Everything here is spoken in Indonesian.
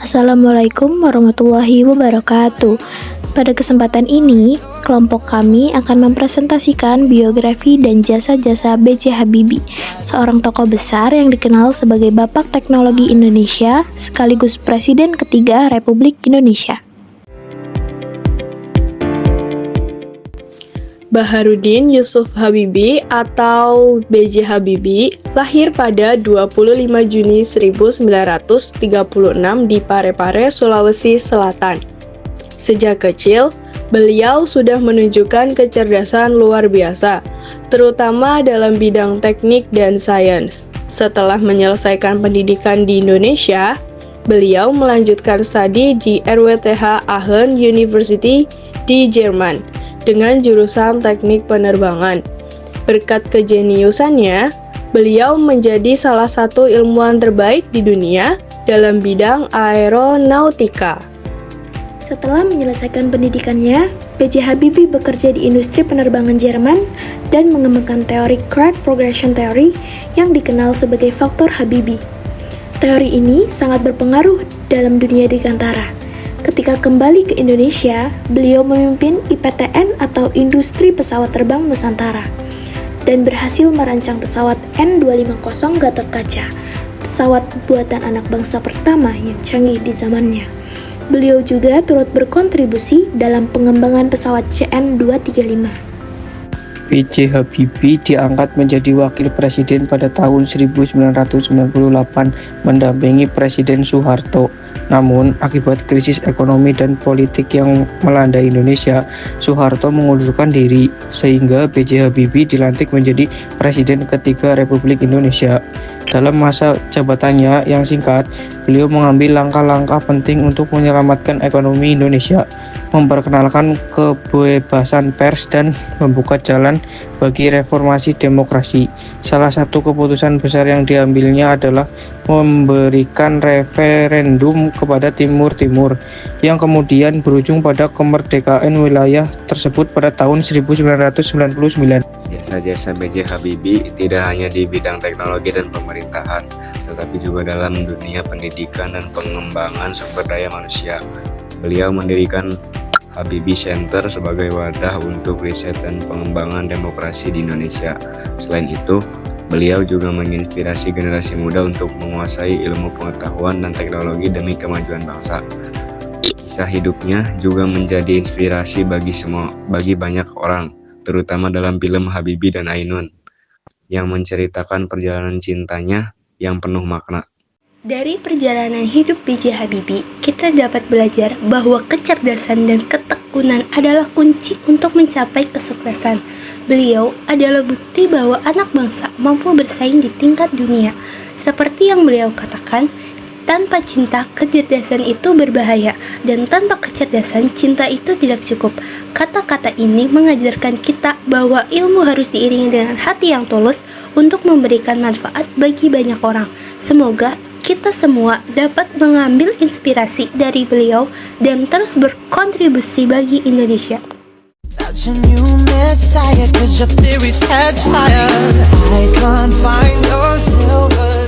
Assalamualaikum warahmatullahi wabarakatuh. Pada kesempatan ini, kelompok kami akan mempresentasikan biografi dan jasa-jasa B.J. Habibie, seorang tokoh besar yang dikenal sebagai Bapak Teknologi Indonesia sekaligus Presiden ketiga Republik Indonesia. Baharudin Yusuf Habibie atau B.J. Habibie lahir pada 25 Juni 1936 di Parepare, Sulawesi Selatan. Sejak kecil, beliau sudah menunjukkan kecerdasan luar biasa, terutama dalam bidang teknik dan sains. Setelah menyelesaikan pendidikan di Indonesia, beliau melanjutkan studi di RWTH Aachen University di Jerman dengan jurusan teknik penerbangan. Berkat kejeniusannya, beliau menjadi salah satu ilmuwan terbaik di dunia dalam bidang aeronautika. Setelah menyelesaikan pendidikannya, B.J. Habibie bekerja di industri penerbangan Jerman dan mengembangkan teori Crack Progression Theory yang dikenal sebagai faktor Habibie. Teori ini sangat berpengaruh dalam dunia dirgantara. Ketika kembali ke Indonesia, beliau memimpin IPTN atau Industri Pesawat Terbang Nusantara dan berhasil merancang pesawat N250 Gatotkaca, pesawat buatan anak bangsa pertama yang canggih di zamannya. Beliau juga turut berkontribusi dalam pengembangan pesawat CN235. B.J. Habibie diangkat menjadi wakil presiden pada tahun 1998 mendampingi Presiden Soeharto. Namun, akibat krisis ekonomi dan politik yang melanda Indonesia, Soeharto mengundurkan diri, sehingga B.J. Habibie dilantik menjadi Presiden ketiga Republik Indonesia. Dalam masa jabatannya yang singkat, beliau mengambil langkah-langkah penting untuk menyelamatkan ekonomi Indonesia, memperkenalkan kebebasan pers, dan membuka jalan bagi reformasi demokrasi. Salah satu keputusan besar yang diambilnya adalah memberikan referendum kepada Timur Timur, yang kemudian berujung pada kemerdekaan wilayah tersebut pada tahun 1999. Jasa-jasa B.J. Habibie tidak hanya di bidang teknologi dan pemerintahan, tetapi juga dalam dunia pendidikan dan pengembangan sumber daya manusia. Beliau mendirikan Habibie Center sebagai wadah untuk riset dan pengembangan demokrasi di Indonesia. Selain itu, beliau juga menginspirasi generasi muda untuk menguasai ilmu pengetahuan dan teknologi demi kemajuan bangsa. Kisah hidupnya juga menjadi inspirasi bagi banyak orang, terutama dalam film Habibie dan Ainun, yang menceritakan perjalanan cintanya yang penuh makna. Dari perjalanan hidup B.J. Habibie, kita dapat belajar bahwa kecerdasan dan ketekunan adalah kunci untuk mencapai kesuksesan. Beliau adalah bukti bahwa anak bangsa mampu bersaing di tingkat dunia. Seperti yang beliau katakan, tanpa cinta, kecerdasan itu berbahaya, dan tanpa kecerdasan, cinta itu tidak cukup. Kata-kata ini mengajarkan kita bahwa ilmu harus diiringi dengan hati yang tulus untuk memberikan manfaat bagi banyak orang. Semoga kita semua dapat mengambil inspirasi dari beliau dan terus berkontribusi bagi Indonesia. Such a new messiah, 'cause your theories catch fire. I can't find your silver